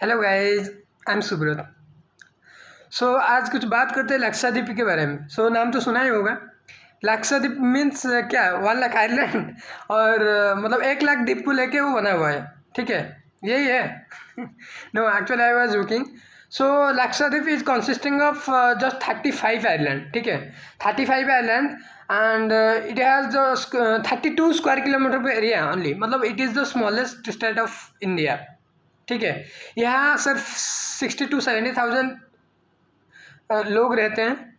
Hello guys, I am Subrata. आज कुछ बात करते हैं लक्षद्वीप के बारे में। नाम तो सुना ही होगा। लक्षद्वीप मीन्स क्या, 1 लाख आइलैंड और मतलब 1 लाख द्वीप को लेके वो बना हुआ है। ठीक है, यही है। No, actually I was joking. Lakshadweep is consisting of just 35 island. ठीक है, 35 island and it has 32 square kilometre area only. मतलब it is the smallest state of India. ठीक है, यहाँ सिर्फ 60 to 70,000 लोग रहते हैं।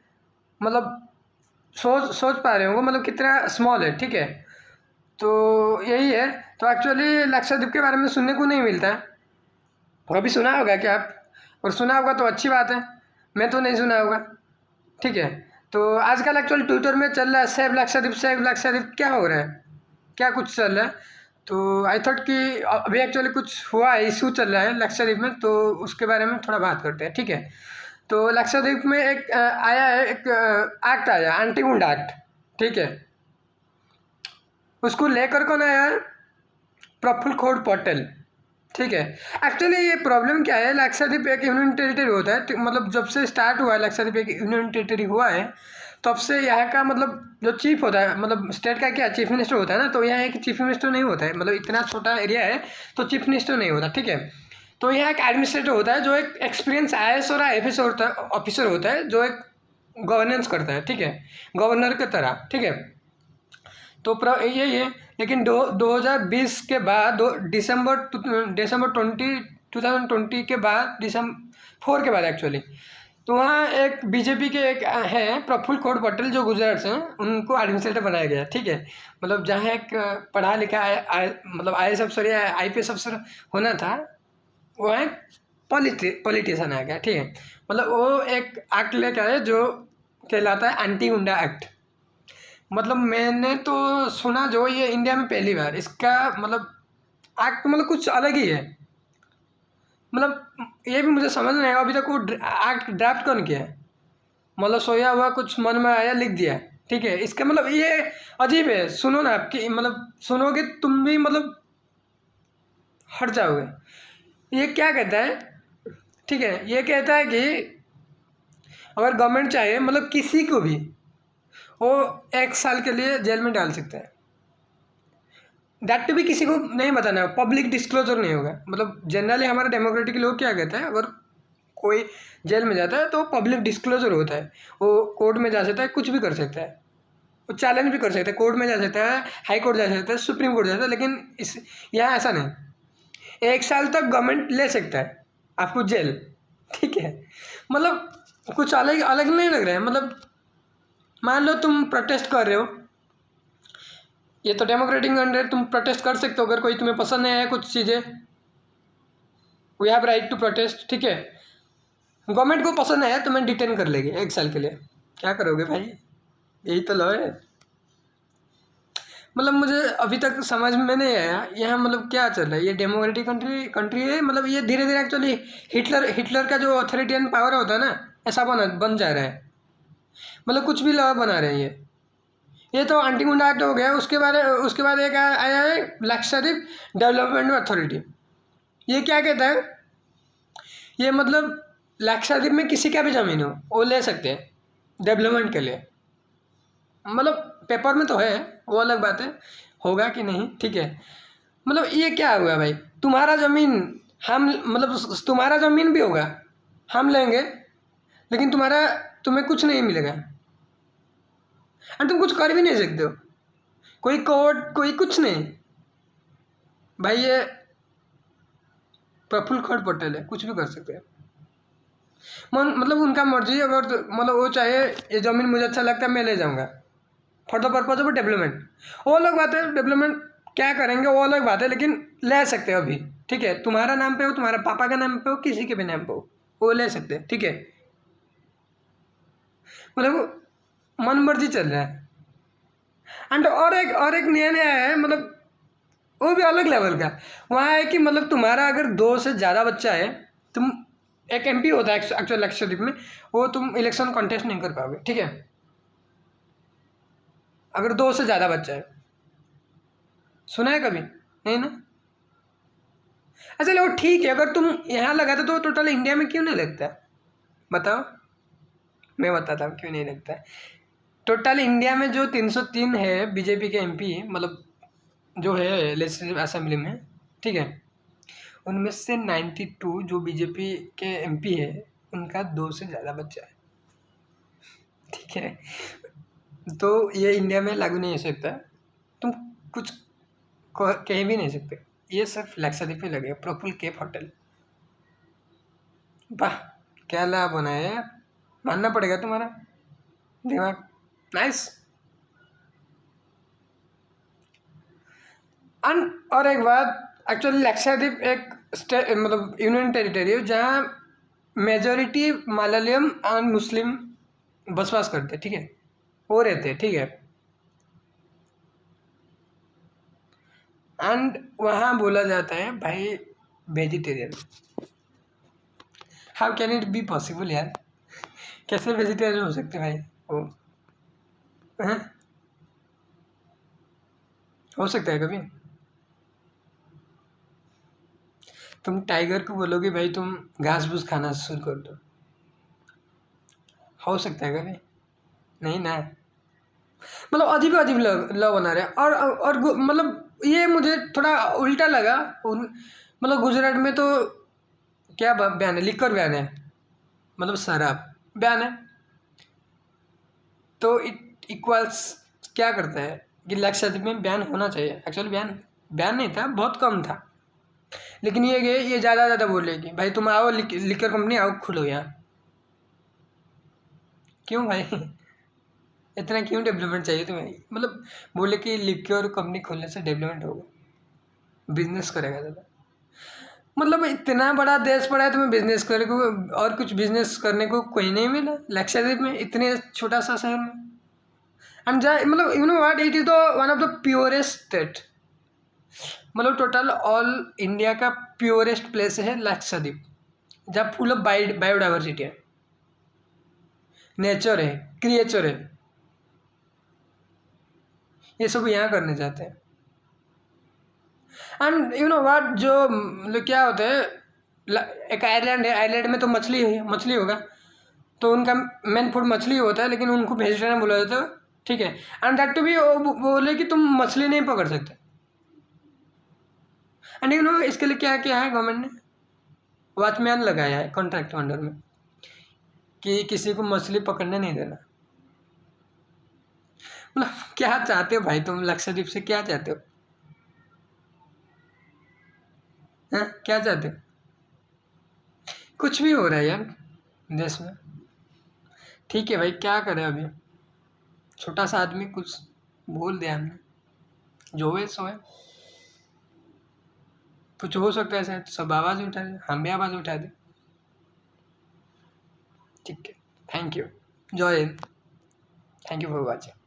मतलब सोच सोच पा रहे होंगे मतलब कितना स्मॉल है। ठीक है, तो यही है। तो एक्चुअली लक्षद्वीप के बारे में सुनने को नहीं मिलता है। कभी सुना होगा क्या आप? और सुना होगा तो अच्छी बात है, मैं तो नहीं सुना होगा। ठीक है, तो आजकल एक्चुअल ट्विटर में चल रहा है सेव लक्षद्वीप, सेव लक्षद्वीप। क्या हो रहा है, क्या कुछ चल रहा है? तो आई थॉट कि अभी एक्चुअली कुछ हुआ है, इशू चल रहा है लक्षद्वीप में, तो उसके बारे में थोड़ा बात करते हैं। ठीक है, तो लक्षद्वीप में एक आया है, एक एक्ट आया, एंटी-गुंडा एक्ट। ठीक है, उसको लेकर कौन आया है? प्रफुल्ल खोड़ पटेल। ठीक है, एक्चुअली ये प्रॉब्लम क्या है, लक्षद्वीप एक यूनियन टेरिटरी होता है। मतलब जब से स्टार्ट हुआ है लक्षद्वीप एक यूनियन टेरिटरी हुआ है, तब से यहाँ का मतलब जो चीफ होता है, मतलब स्टेट का क्या चीफ मिनिस्टर होता है ना, तो यहाँ एक चीफ मिनिस्टर नहीं होता है। मतलब इतना छोटा एरिया है तो चीफ मिनिस्टर नहीं होता। ठीक है, तो यहाँ एक एडमिनिस्ट्रेटर होता है जो एक एक्सपीरियंस IAS और IFS ऑफिसर होता है, जो एक गवर्नेंस करता है। ठीक है, गवर्नर की तरह। ठीक है, तो यही है। लेकिन 2020 के बाद दिसंबर 2020 के बाद, December 4 के बाद एक्चुअली, तो वहाँ एक बीजेपी के एक है प्रफुल्ल खोड़ पटेल, जो गुजरात से हैं, उनको एडमिनिस्ट्रेटर बनाया गया। ठीक है, मतलब जहाँ एक पढ़ा लिखा मतलब IAS अफसर या IPS अफसर होना था, वहाँ एक पॉलिटिशियन आ गया। ठीक है, मतलब वो एक एक्ट लेके आए जो कहलाता है एंटी गुंडा एक्ट। मतलब मैंने तो सुना जो ये इंडिया में पहली बार इसका मतलब एक्ट मतलब कुछ अलग ही है। मतलब ये भी मुझे समझ नहीं आया अभी तक वो एक्ट ड्राफ्ट कौन किया है। मतलब सोया हुआ कुछ मन में आया लिख दिया। ठीक है, इसका मतलब ये अजीब है। सुनो ना, आपकी मतलब सुनोगे तुम भी मतलब हट जाओगे। ये क्या कहता है? ठीक है, ये कहता है कि अगर गवर्नमेंट चाहे मतलब किसी को भी वो 1 साल के लिए जेल में डाल सकता है। दैट भी किसी को नहीं बताना है, पब्लिक डिस्क्लोजर नहीं होगा। मतलब जनरली हमारे डेमोक्रेटिक लोग क्या कहते हैं, अगर कोई जेल में जाता है तो पब्लिक डिस्क्लोजर होता है। वो कोर्ट में जा सकता है, कुछ भी कर सकता है, वो चैलेंज भी कर सकता है, कोर्ट में जा सकता है, हाई कोर्ट जा सकता है, सुप्रीम कोर्ट जा सकता है। लेकिन इस यहाँ ऐसा नहीं, 1 साल तक गवर्नमेंट ले सकता है आपको जेल। ठीक है, मतलब कुछ अलग अलग नहीं लग रहा है। मतलब मान लो तुम प्रोटेस्ट कर रहे हो, ये तो डेमोक्रेटिक कंट्री है, तुम प्रोटेस्ट कर सकते हो। अगर कोई तुम्हें पसंद नहीं है कुछ चीज़ें, we have right to protest. ठीक है, गवर्नमेंट को पसंद नहीं है तुम्हें डिटेन कर लेगी 1 साल के लिए। क्या करोगे भाई? यही तो लॉ है। मतलब मुझे अभी तक समझ में नहीं आया यहाँ मतलब क्या चल रहा है। ये डेमोक्रेटिक कंट्री है, मतलब ये धीरे धीरे एक्चुअली हिटलर का जो अथॉरिटियन पावर होता है ना, ऐसा बन जा रहा है। मतलब कुछ भी लॉ बना रहे हैं ये तो एंटी गुंडा एक्ट हो गया। उसके बाद एक आया है लक्षद्वीप डेवलपमेंट अथॉरिटी। ये क्या कहता है? ये मतलब लक्षद्वीप में किसी का भी ज़मीन हो वो ले सकते हैं डेवलपमेंट के लिए। मतलब पेपर में तो है, वो अलग बात है होगा कि नहीं। ठीक है, मतलब ये क्या हुआ भाई? तुम्हारा ज़मीन हम मतलब तुम्हारा ज़मीन भी होगा, हम लेंगे, लेकिन तुम्हें कुछ नहीं मिलेगा और तुम कुछ कर भी नहीं सकते हो। कोई कोर्ट, कोई कुछ नहीं भाई। ये प्रफुल्ल खोड़ पटेल है, कुछ भी कर सकते हैं। मतलब उनका मर्जी। अगर मतलब वो चाहे ये ज़मीन मुझे अच्छा लगता है मैं ले जाऊंगा for the purpose of development, वो अलग बात है। डेवलपमेंट क्या करेंगे वो अलग बात है, लेकिन ले सकते हो अभी। ठीक है, तुम्हारा नाम पे हो, तुम्हारे पापा का नाम पे हो, किसी के भी नाम पे हो, वो ले सकते हैं। ठीक है, मतलब मन मर्जी चल रहा है। एंड और एक नया नया है, मतलब वो भी अलग लेवल का। वहाँ है कि मतलब तुम्हारा अगर 2 से ज़्यादा बच्चा है, तुम एक MP होता है एक्चुअल लक्षद्वीप में, वो तुम इलेक्शन कॉन्टेस्ट नहीं कर पाओगे। ठीक है, अगर 2 से ज़्यादा बच्चा है। सुना है कभी? नहीं ना? अच्छा चलो ठीक है, अगर तुम यहाँ लगाते तो टोटल इंडिया में क्यों नहीं लगता? बताओ, मैं बताता हूँ क्यों नहीं लगता है। टोटल इंडिया में जो 303 है बीजेपी के एमपी, मतलब जो है लेजिस्लेटिव असेंबली में, ठीक है, उनमें से 92 जो बीजेपी के एमपी है उनका 2 से ज़्यादा बच्चा है, ठीक है। तो ये इंडिया में लागू नहीं हो सकता, तुम कुछ कह भी नहीं सकते। ये सिर्फ लक्षद्वीप में लगे, प्रफुल्ल केप होटल। वाह, क्या लाभ बनाया यार, मानना पड़ेगा तुम्हारा दिमाग, नाइस। और एक बात, एक्चुअली लक्षद्वीप एक मतलब यूनियन टेरिटरी है जहाँ मेजोरिटी मलयालम एंड मुस्लिम बसवास करते हैं, ठीक है, वो रहते हैं, ठीक है। एंड वहाँ बोला जाता है भाई vegetarian. How can it be possible यार, कैसे वेजिटेरियन हो सकते भाई वो? हैं? हो सकता है कभी? तुम टाइगर को बोलोगे भाई तुम घास फूस खाना शुरू कर दो, हो सकता है कभी? नहीं ना। मतलब अजीब अजीब लव बना रहे हैं। और मतलब ये मुझे थोड़ा उल्टा लगा मतलब गुजरात में तो क्या बयान है, लिक्कर बयान है, मतलब शराब बयान है, तो इट इक्वल्स क्या करता है कि लक्षद्वीप में बैन होना चाहिए। एक्चुअली बैन बैन नहीं था, बहुत कम था, लेकिन ये ज़्यादा ज़्यादा बोले कि भाई तुम आओ लिक्कर कंपनी आओ खुलो यहाँ। क्यों भाई इतना क्यों डेवलपमेंट चाहिए तुम्हें? मतलब बोले कि लिक्योर कंपनी खोलने से डेवलपमेंट होगा, बिजनेस करेगा ज़्यादा। मतलब इतना बड़ा देश पड़ा है, तुम्हें बिजनेस करे को और कुछ बिजनेस करने को कोई नहीं मिला लक्षद्वीप में, इतने छोटा सा शहर में। एंड जहाँ मतलब you know what, it is the one of the purest state, मतलब टोटल ऑल इंडिया का प्योरेस्ट प्लेस है लक्षद्वीप, जहाँ फुल ऑफ बायोडाइवर्सिटी है, नेचर है, क्रिएचर है, ये सब यहाँ करने जाते हैं। एंड यू नो व्हाट, जो मतलब क्या होता है, एक आयरलैंड है, आयरलैंड में तो मछली होगा, तो उनका मेन फूड मछली होता है, लेकिन उनको वेजिटेरियन बोला जाता है, ठीक है। एंड दैट टू भी बोले कि तुम मछली नहीं पकड़ सकते। एंड यू नो इसके लिए क्या किया है गवर्नमेंट ने, वॉचमैन लगाया है कॉन्ट्रैक्ट अंडर में कि किसी को मछली पकड़ने नहीं देना। मतलब क्या चाहते हो भाई तुम लक्षद्वीप से, क्या चाहते हो? हैं, क्या चाहते हो? कुछ भी हो रहा है यार देश में। ठीक है भाई, क्या करें अभी, छोटा सा आदमी कुछ बोल दिया हमने, जो है सो है। कुछ हो सकता है शायद सब आवाज़ उठा दे, हम भी आवाज़ उठा दे। ठीक है, थैंक यू, जय Hind, thank you for watching.